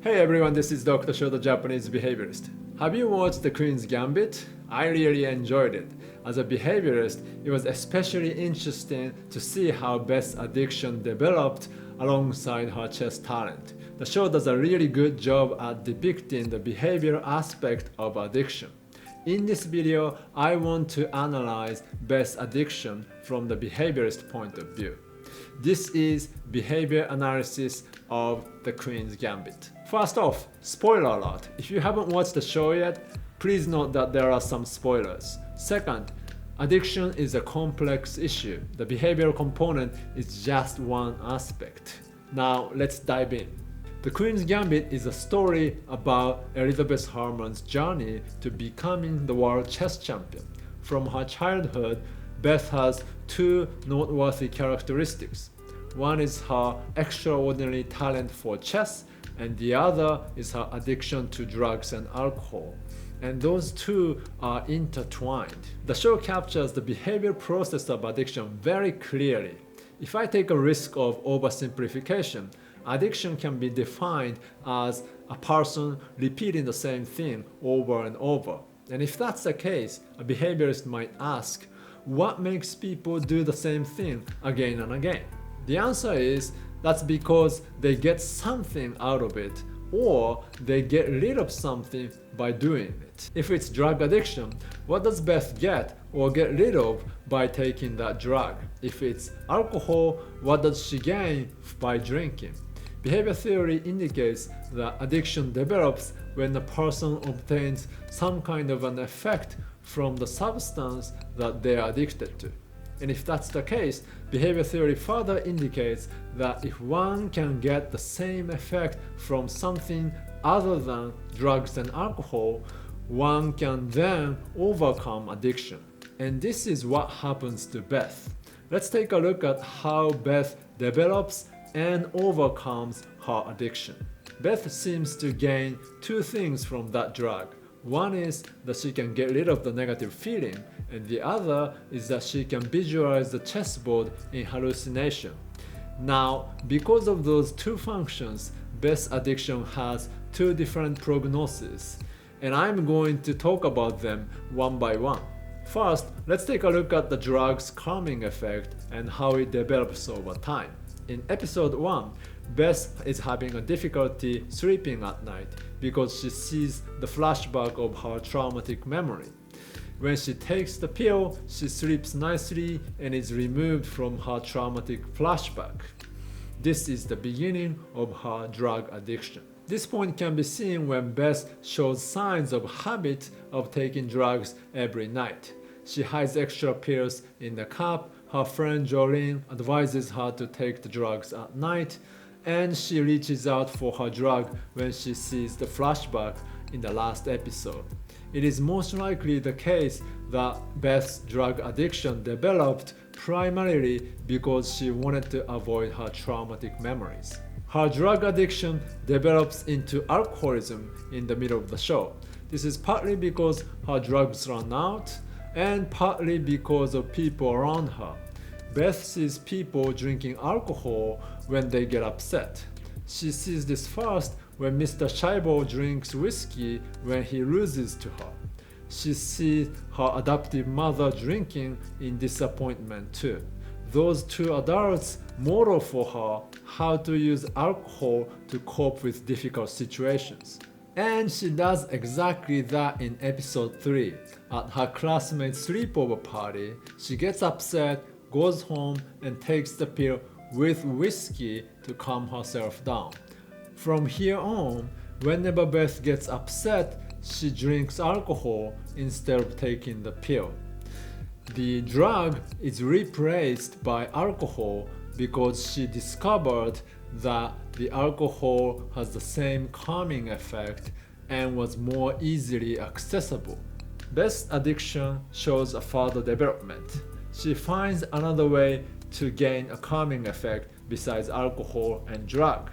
Hey everyone, this is Dr. Sho, the Japanese behaviorist. Have you watched The Queen's Gambit? I really enjoyed it. As a behaviorist, it was especially interesting to see how Beth's addiction developed alongside her chess talent. The show does a really good job at depicting the behavior aspect of addiction. In this video, I want to analyze Beth's addiction from the behaviorist point of view. This is Behavior Analysis of The Queen's Gambit. First off, spoiler alert. If you haven't watched the show yet, please note that there are some spoilers. Second, addiction is a complex issue. The behavioral component is just one aspect. Now, let's dive in. The Queen's Gambit is a story about Elizabeth Harmon's journey to becoming the world chess champion. From her childhood, Beth has two noteworthy characteristics. One is her extraordinary talent for chess, and the other is her addiction to drugs and alcohol. And those two are intertwined. The show captures the behavior process of addiction very clearly. If I take a risk of oversimplification, addiction can be defined as a person repeating the same thing over and over. And if that's the case, a behaviorist might ask, what makes people do the same thing again and again? The answer is that's because they get something out of it, or they get rid of something by doing it. If it's drug addiction, what does Beth get or get rid of by taking that drug? If it's alcohol, what does she gain by drinking? Behavior theory indicates that addiction develops when a person obtains some kind of an effect from the substance that they are addicted to. And if that's the case, behavior theory further indicates that if one can get the same effect from something other than drugs and alcohol, one can then overcome addiction. And this is what happens to Beth. Let's take a look at how Beth develops and overcomes her addiction. Beth seems to gain two things from that drug. One is that she can get rid of the negative feeling, and the other is that she can visualize the chessboard in hallucination. Now, because of those two functions, Beth's addiction has two different prognoses, and I'm going to talk about them one by one. First, let's take a look at the drug's calming effect and how it develops over time. In episode 1, Beth is having a difficulty sleeping at night because she sees the flashback of her traumatic memory. When she takes the pill, she sleeps nicely and is removed from her traumatic flashback. This is the beginning of her drug addiction. This point can be seen when Beth shows signs of habit of taking drugs every night. She hides extra pills in the cup. Her friend Jolene advises her to take the drugs at night, and she reaches out for her drug when she sees the flashback in the last episode. It is most likely the case that Beth's drug addiction developed primarily because she wanted to avoid her traumatic memories. Her drug addiction develops into alcoholism in the middle of the show. This is partly because her drugs run out, and partly because of people around her. Beth sees people drinking alcohol when they get upset. She sees this first when Mr. Scheibel drinks whiskey when he loses to her. She sees her adoptive mother drinking in disappointment too. Those two adults model for her how to use alcohol to cope with difficult situations. And she does exactly that in episode 3. At her classmate's sleepover party, she gets upset, goes home, and takes the pill with whiskey to calm herself down. From here on, whenever Beth gets upset, she drinks alcohol instead of taking the pill. The drug is replaced by alcohol because she discovered that the alcohol has the same calming effect and was more easily accessible. Beth's addiction shows a further development. She finds another way to gain a calming effect besides alcohol and drug.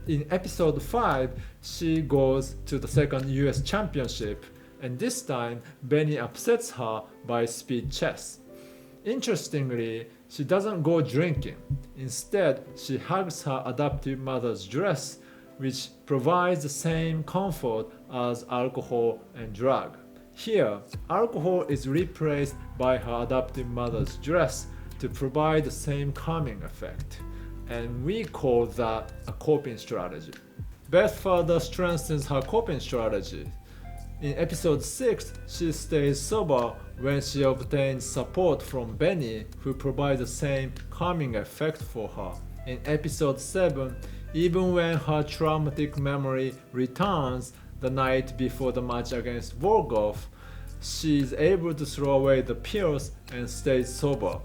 In episode 5, she goes to the second US championship, and this time Benny upsets her by speed chess. Interestingly, she doesn't go drinking. Instead, she hugs her adoptive mother's dress which provides the same comfort as alcohol and drug. Here, alcohol is replaced by her adoptive mother's dress to provide the same calming effect, and we call that a coping strategy. Beth further strengthens her coping strategy. In episode 6, she stays sober when she obtains support from Benny, who provides the same calming effect for her. In episode 7, even when her traumatic memory returns the night before the match against Volkov, she is able to throw away the pills and stays sober.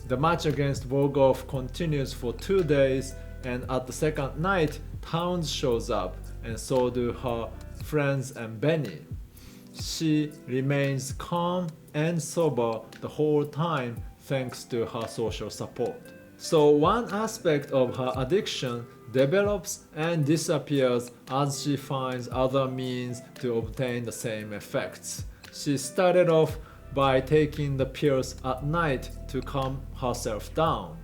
The match against Volkov continues for 2 days, and at the second night, Towns shows up, and so do her friends and Benny. She remains calm and sober the whole time thanks to her social support. So one aspect of her addiction develops and disappears as she finds other means to obtain the same effects. She started off by taking the pills at night to calm herself down.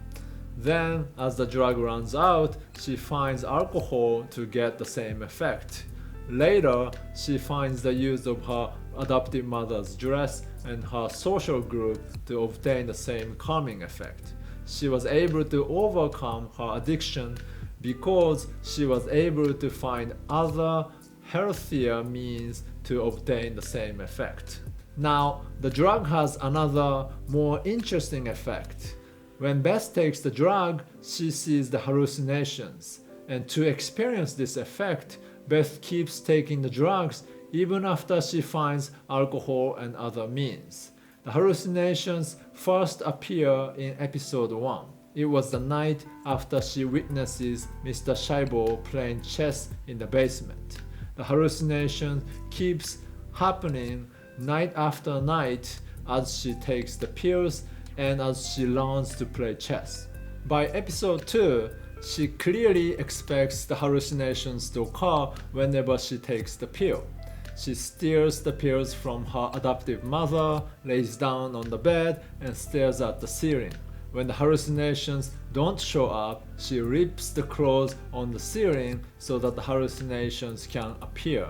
Then, as the drug runs out, she finds alcohol to get the same effect. Later, she finds the use of her adoptive mother's dress and her social group to obtain the same calming effect. She was able to overcome her addiction because she was able to find other, healthier means to obtain the same effect. Now, the drug has another, more interesting effect. When Beth takes the drug, she sees the hallucinations, and to experience this effect, Beth keeps taking the drugs even after she finds alcohol and other means. The hallucinations first appear in episode 1. It was the night after she witnesses Mr. Scheibel playing chess in the basement. The hallucination keeps happening night after night as she takes the pills and as she learns to play chess. By episode 2, she clearly expects the hallucinations to occur whenever she takes the pill. She steals the pills from her adoptive mother, lays down on the bed, and stares at the ceiling. When the hallucinations don't show up, she rips the clothes on the ceiling so that the hallucinations can appear.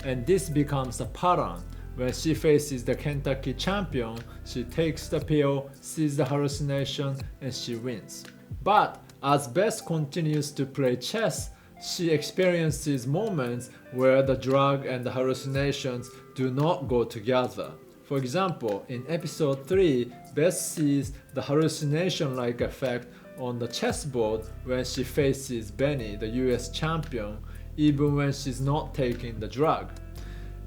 And this becomes a pattern. When she faces the Kentucky champion, she takes the pill, sees the hallucination, and she wins. But as Beth continues to play chess, she experiences moments where the drug and the hallucinations do not go together. For example, in episode 3, Beth sees the hallucination-like effect on the chessboard when she faces Benny, the US champion, even when she's not taking the drug.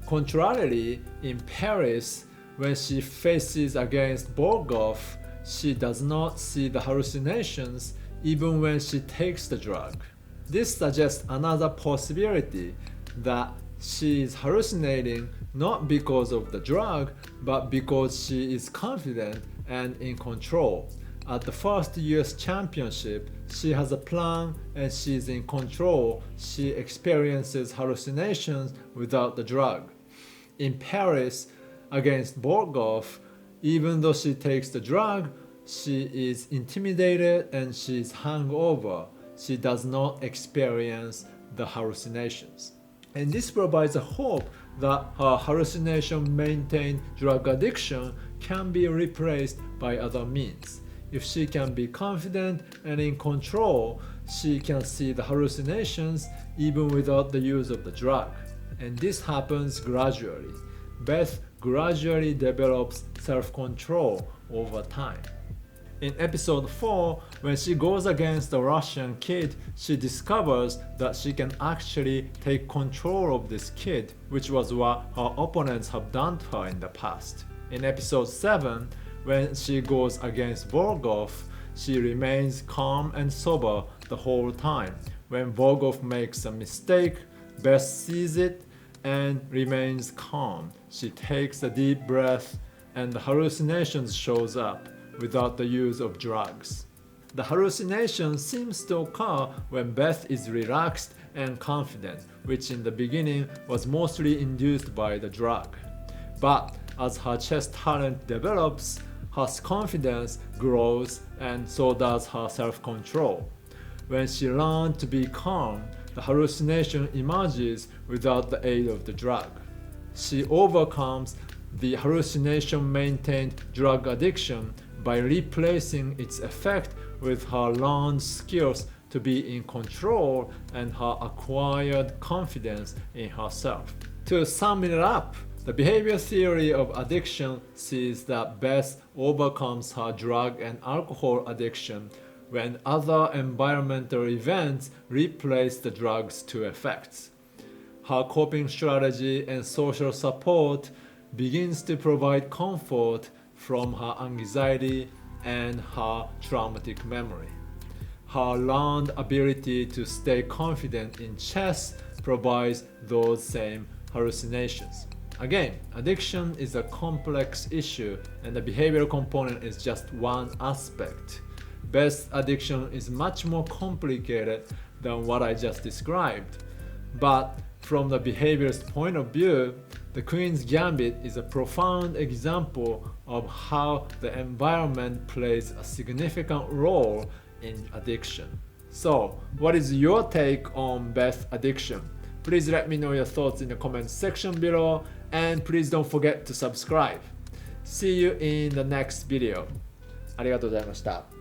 Contrarily, in Paris, when she faces against Borgov, she does not see the hallucinations even when she takes the drug. This suggests another possibility that she is hallucinating not because of the drug, but because she is confident and in control. At the first US championship, she has a plan and she is in control. She experiences hallucinations without the drug. In Paris, against Borgov, even though she takes the drug, she is intimidated and she is hungover. She does not experience the hallucinations. And this provides a hope that her hallucination-maintained drug addiction can be replaced by other means. If she can be confident and in control, she can see the hallucinations even without the use of the drug. And this happens gradually. Beth gradually develops self-control over time. In episode 4, when she goes against the Russian kid, she discovers that she can actually take control of this kid, which was what her opponents have done to her in the past. In episode 7, when she goes against Volkov, she remains calm and sober the whole time. When Volkov makes a mistake, Beth sees it and remains calm. She takes a deep breath and the hallucinations shows up without the use of drugs. The hallucination seems to occur when Beth is relaxed and confident, which in the beginning was mostly induced by the drug. But as her chess talent develops, her confidence grows and so does her self-control. When she learned to be calm, the hallucination emerges without the aid of the drug. She overcomes the hallucination-maintained drug addiction by replacing its effect with her learned skills to be in control and her acquired confidence in herself. To sum it up, the behavior theory of addiction sees that Beth overcomes her drug and alcohol addiction when other environmental events replace the drug's two effects. Her coping strategy and social support begins to provide comfort from her anxiety and her traumatic memory. Her learned ability to stay confident in chess provides those same hallucinations. Again, addiction is a complex issue and the behavioral component is just one aspect. Beth's addiction is much more complicated than what I just described. But from the behaviorist point of view, the Queen's Gambit is a profound example of how the environment plays a significant role in addiction. So, what is your take on Beth's addiction? Please let me know your thoughts in the comments section below, and please don't forget to subscribe. See you in the next video. ありがとうございました。